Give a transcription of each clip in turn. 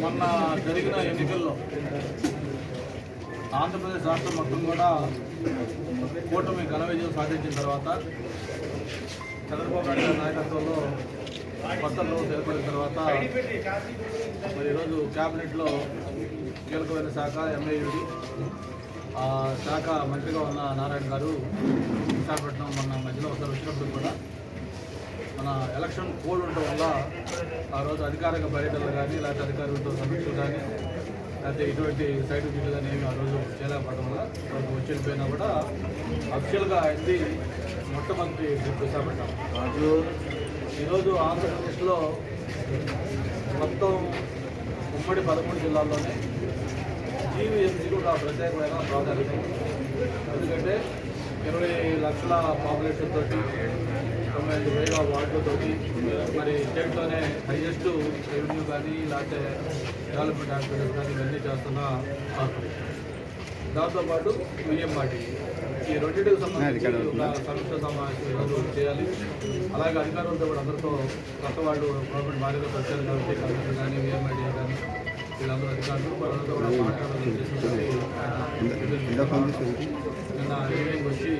మొన్న జరిగిన ఎన్నికల్లో ఆంధ్రప్రదేశ్ రాష్ట్రం మొత్తం కూడా కూటమి ఘన విజయం సాధించిన తర్వాత చంద్రబాబు నాయుడు గారి నాయకత్వంలో కొత్త ప్రభుత్వం ఏర్పడిన తర్వాత మరి ఈరోజు క్యాబినెట్లో కీలకమైన శాఖ ఎంఏయుడి ఆ శాఖ మంత్రిగా ఉన్న నారాయణ గారు విశాఖపట్నం మొన్న మధ్యలో ఒకసారి వచ్చినప్పుడు కూడా మన ఎలక్షన్ కోడ్ ఉండటం వల్ల ఆ రోజు అధికారిక పర్యటనలు కానీ లేకపోతే అధికారులతో సమీక్షలు కానీ లేకపోతే ఇటువంటి సైడ్ విజిట్లు కానీ ఏమి ఆ రోజు చేయలేకపోవడం వల్ల రోజు వచ్చిపోయినా కూడా అఫిషియల్గా అయింది మొట్టమొదటి ట్రిప్ విశాఖపట్నం. ఈరోజు ఆంధ్రప్రదేశ్లో మొత్తం ఉమ్మడి 13 జిల్లాల్లోనే జీవీఎంసీకి ఒక ప్రత్యేకమైన ప్రాధాన్యత. ఎందుకంటే 20 లక్షల పాపులేషన్ తోటి 95,000 వార్డులతోటి మరి స్టేట్లోనే హైయెస్ట్ రెవెన్యూ కానీ లేకపోతే డెవలప్మెంట్ యాక్టివిటీస్ కానీ ఇవన్నీ చేస్తున్న కార్పొరేషన్. దాంతోపాటు విఎంఆర్టీ ఈ రెండింటికి సంబంధించి ఒక సమీక్ష సమావేశం ఈరోజు చేయాలి. అలాగే అధికారులతో కూడా అందరితో కొత్త వాళ్ళు గవర్నమెంట్ భారీగా వచ్చారు కాబట్టి కలెక్టర్ కానీ విఎంఆర్టీ కానీ వీళ్ళందరూ అధికారులు వాళ్ళంతా కూడా మాట్లాడాలని చేసినటువంటి నిన్న ఈవినింగ్ వచ్చి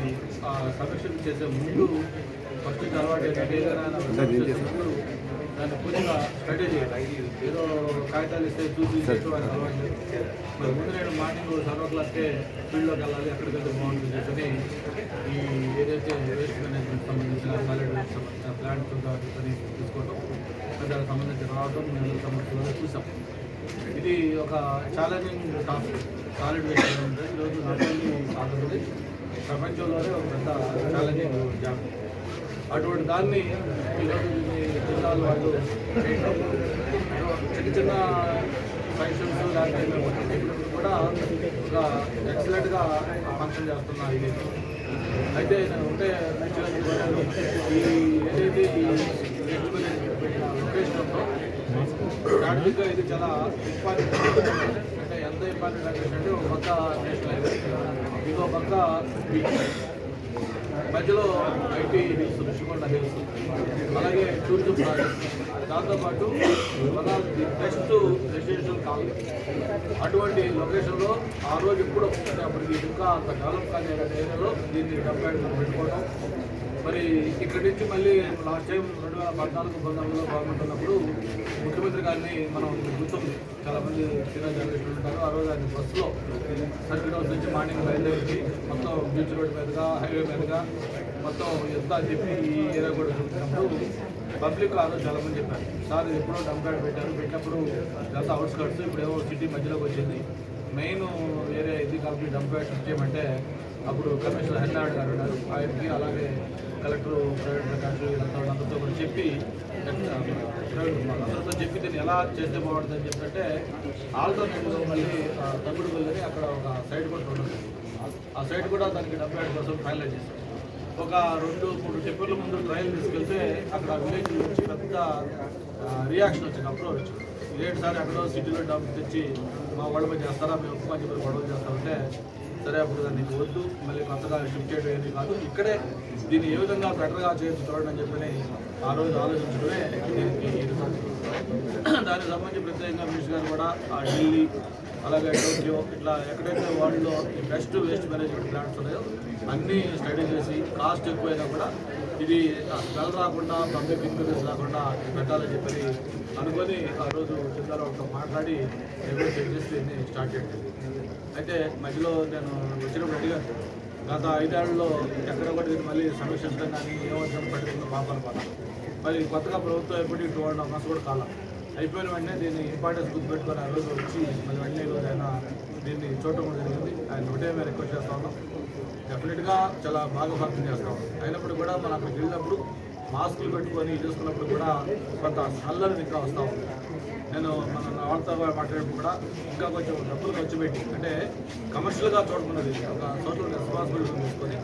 సమీక్షలు చేసే ముందు ఫస్ట్ అలవాటు ఏంటంటే ముందు దాన్ని పూర్తిగా స్టడీ చేయాలి. ఏదో కాగితాలు ఇస్తే చూసి అలవాటు మరి ముందు నేను మార్నింగ్ 7 o'clockకే ఫీల్డ్లోకి వెళ్ళాలి, ఎక్కడికి వెళ్తే బాగుంటుంది చెప్పని ఈ ఏదైతే వేస్ట్ మేనేజ్మెంట్ సంబంధించిన సాలిడ్ వేస్ట్ సంబంధించిన ప్లాంట్స్ అని తీసుకోవడం దానికి సంబంధించి రావడం మేము సంబంధించిన చూసాం. ఇది ఒక ఛాలెంజింగ్ టాస్క్. సాలిడ్ వేస్ట్ అంటే ఈరోజు నాట్ ఓన్లీ ఆంధ్రప్రదేశ్ ప్రపంచంలోనే ఒక పెద్ద ఛాలెంజింగ్ జాబ్. అటువంటి దాన్ని ఈరోజు జిల్లాల వాళ్ళు చిన్న చిన్న ఫంక్షన్స్ లేకపోతే కూడా ఒక ఎక్సలెంట్గా ఫంక్షన్ చేస్తున్నా. ఇది అయితే నేను ఉంటే ఈ ఏదైతే ఈ లొకేషన్ ఉందో స్టార్టింగ్గా ఇది చాలా ఇంపార్టెంట్. అంటే ఎంత ఇంపార్టెంట్ అంటే ఒక పక్క నేషనల్ హైవే, ఇంకో పక్క బీచ్, మధ్యలో ఐటీ హిల్స్, ఋషికొండ హిల్స్, అలాగే టూరిజం ప్రాజెక్ట్, దాంతోపాటు one of the best residential colony. అటువంటి లొకేషన్లో ఆ రోజు ఎప్పుడో అప్పటికి ఇంకా అంత డెవలప్ కానీ ఏరియాలో దీన్ని పెట్టుకోవడం. మరి ఇక్కడి నుంచి మళ్ళీ లాస్ట్ టైం 2014-19లో గవర్నమెంట్ ఉన్నప్పుడు ముఖ్యమంత్రి గారిని మనం గుర్తుంది. చాలామంది చిన్న జర్నలిస్టులు ఉంటారు. ఆ రోజు ఆయన బస్సులో సర్కిల్ హౌస్ నుంచి మార్నింగ్ బయలుదేరి మొత్తం బీచ్ రోడ్ మీదుగా హైవే మీదుగా మొత్తం ఎంత అని చెప్పి ఈ ఏరియా కూడా చూసినప్పుడు పబ్లిక్ ఆ రోజు చాలామంది చెప్పారు, సార్ ఇది ఎప్పుడో డంప్ యార్డ్ పెట్టినప్పుడు గత అవుట్స్కట్స్ ఇప్పుడేమో సిటీ మధ్యలోకి వచ్చింది, మెయిన్ ఏరియా ఇది కాబట్టి డంప్ యార్డ్ ఇచ్చేయమంటే అప్పుడు కమిషనర్ హెన్నాడు గారు ఉన్నారు, ఆయనకి అలాగే కలెక్టర్ ప్రైవేట్ ప్రకాష్ వీళ్ళందరితో కూడా చెప్పి అందరితో చెప్పి దీన్ని ఎలా చేస్తే బాగుంటుందని చెప్పంటే ఆల్టర్నేటివ్గా మళ్ళీ తగ్గుడు వెళ్ళని అక్కడ ఒక సైట్ కూడా ఉంటుంది. ఆ సైట్ కూడా దానికి డంప్ యార్డ్ కోసం ఫైనలైజ్ చేశారు. ఒక 2-3 టిప్పర్ల ముందు ట్రయల్ తీసుకెళ్తే అక్కడ విలేజ్ నుంచి పెద్ద రియాక్షన్ వచ్చింది, అప్రోచ్ వచ్చింది. ఇదేంటిసారి అక్కడ సిటీలో డంప్ తెచ్చి మా వాళ్ళ మీద చేస్తారా, మేము ఒక్క మంచి గొడవ చేస్తామంటే సరే అప్పుడు దాన్ని వద్దు, మళ్ళీ కొత్తగా షిఫ్ట్ చేయడం ఏది కాదు, ఇక్కడే దీన్ని ఏ విధంగా బెటర్గా చేయొచ్చు చూడండి అని చెప్పని ఆ రోజు ఆలోచించడమే దీనికి. దానికి సంబంధించి ప్రత్యేకంగా మినిస్టర్ గారు కూడా ఆ ఢిల్లీ అలాగే టోక్యో ఇట్లా ఎక్కడైతే వరల్డ్లో బెస్ట్ వేస్ట్ మేనేజ్మెంట్ ప్లాంట్స్ ఉన్నాయో అన్నీ స్టడీ చేసి కాస్ట్ ఎక్కువైనా కూడా ఇది స్మెల్ రాకుండా పబ్లిక్ ఇన్ఫ్లుయెన్స్ రాకుండా పెట్టాలని చెప్పని అనుకొని ఆ రోజు జిల్లాలో మాట్లాడి ఎవరో చెక్ చేసి దీన్ని స్టార్ట్ చేయండి. అయితే మధ్యలో నేను వచ్చినప్పుడు అడిగాను, గత 5 ఏళ్లలో ఎక్కడ కూడా దీన్ని మళ్ళీ సమీక్షించడం కానీ ఏమవుతుందో పట్టుకుందో పాపాల పాల. మరి కొత్తగా ప్రభుత్వం ఎప్పటికీ 2.5 months కూడా కాలం అయిపోయిన వెంటనే దీన్ని ఇంపార్టెన్స్ గుర్తుపెట్టుకొని ఆ రోజు వచ్చి మళ్ళీ వెంటనే ఈరోజు ఆయన దీన్ని చూడటం కూడా జరిగింది. ఆయన ఒకటే మేము రిక్వెస్ట్ చేస్తా ఉన్నాం, డెఫినెట్గా చాలా బాగా ఫంక్షన్ చేస్తా ఉన్నాం. అయినప్పుడు కూడా మనం అక్కడికి వెళ్ళినప్పుడు మాస్కులు పెట్టుకొని చూసుకున్నప్పుడు కూడా కొంత నల్లని ఇంకా వస్తూ ఉంది. నేను మన వాళ్ళతో మాట్లాడినప్పుడు కూడా ఇంకా కొంచెం డబ్బులు ఖర్చు పెట్టి అంటే కమర్షియల్గా చూడకున్నది ఒక సోషల్ రెస్పాన్సిబిలిటీ తీసుకొని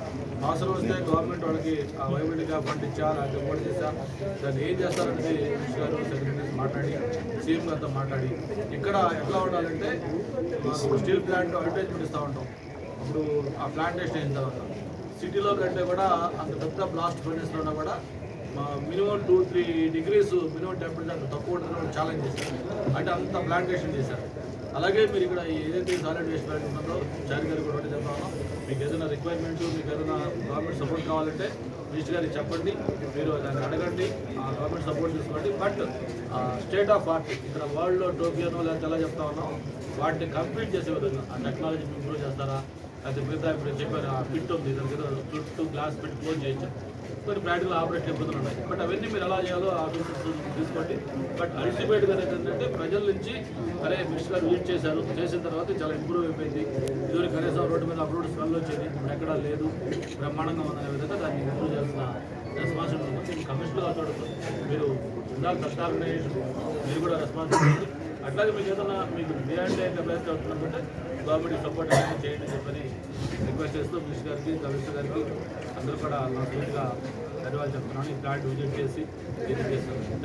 అవసరం వస్తే గవర్నమెంట్ వాళ్ళకి ఆ వైబిలిటీగా ఫండ్ ఇచ్చా లేకపోతే ఓటు చేశా దాన్ని ఏం చేస్తారనేది మినిస్టర్ గారు సెక్రటరీస్ మాట్లాడి సీఎం గారితో మాట్లాడి ఇక్కడ ఎట్లా ఉండాలంటే స్టీల్ ప్లాంట్ అడ్వర్టైజ్మెంట్ ఇస్తూ ఉంటాం. అప్పుడు ఆ ప్లాంటేషన్ అయిన తర్వాత సిటీలో కంటే కూడా అంత పెద్ద బ్లాస్ట్ ఫర్నెస్లో కూడా మినిమం 2-3 degrees మినిమం టెంపరేచర్ తక్కువ ఉంటుందని ఛాలెంజ్ చేశారు. అంటే అంత ప్లాంటేషన్ చేశారు. అలాగే మీరు ఇక్కడ ఏదైతే సాలిడ్ వేస్ట్ ప్లాంట్ ఉంటుందో చారి గారు కూడా ఒకటి చెప్తాను, మీకు ఏదైనా రిక్వైర్మెంట్స్, మీకు ఏదైనా గవర్నమెంట్ సపోర్ట్ కావాలంటే మినిస్టర్ గారికి చెప్పండి, మీరు దాన్ని అడగండి, గవర్నమెంట్ సపోర్ట్ తీసుకోండి. బట్ స్టేట్ ఆఫ్ ఆర్ట్ ఇక్కడ వరల్డ్లో టోకియోనో లేకపోతే ఎలా చెప్తా ఉన్నాం, వాటిని కంప్లీట్ చేసే విధంగా ఆ టెక్నాలజీ ఇంప్రూవ్ చేస్తారా, అయితే మిగతా ఇప్పుడు చెప్పారు ఆ పిట్ ఉంది, దాని మీద చుట్టూ గ్లాస్ పెట్టి క్లోజ్ చేయొచ్చు, కొన్ని ప్రాక్టికల్ ఆపరేషన్ ఇబ్బందులు ఉన్నాయి. బట్ అవన్నీ మీరు ఎలా చేయాలో ఆఫీసర్స్ తీసుకోండి. బట్ అల్టిమేట్గా ఏంటంటే ప్రజల నుంచి అరే మినిస్టర్ గారు విజిట్ చేశారు, చేసిన తర్వాత చాలా ఇంప్రూవ్ అయిపోయింది, ఇదివరకు కనీసం రోడ్డు మీద అప్రోడ్ స్మెల్ వచ్చేది, ఇప్పుడు ఎక్కడా లేదు, బ్రహ్మాండంగా ఉందనే విధంగా దాన్ని ఇంప్రూవ్ చేస్తున్న రెస్పాన్సిబిలిటీ ఉంది. కమిషనర్గా చూడదు, మీరు ఇందాక ఫస్ట్ ఆర్గనైజేషన్ మీరు కూడా రెస్పాన్సిబిలిటీ. అట్లాగే మీకు ఏదైనా మీకు బియాండ్ కెపాసిటీ అవుతున్నట్టుంటే గవర్నమెంట్ సపోర్ట్ చేయండి అని చెప్పని రిక్వెస్ట్ చేస్తూ మినిస్టర్ గారికి, కమిషనర్ గారికి అందరూ కూడా నా సూటిగా ధన్యవాదాలు చెప్తున్నాను. ఈ ప్లాంట్ విజిట్ చేసి ఇది చేస్తాను.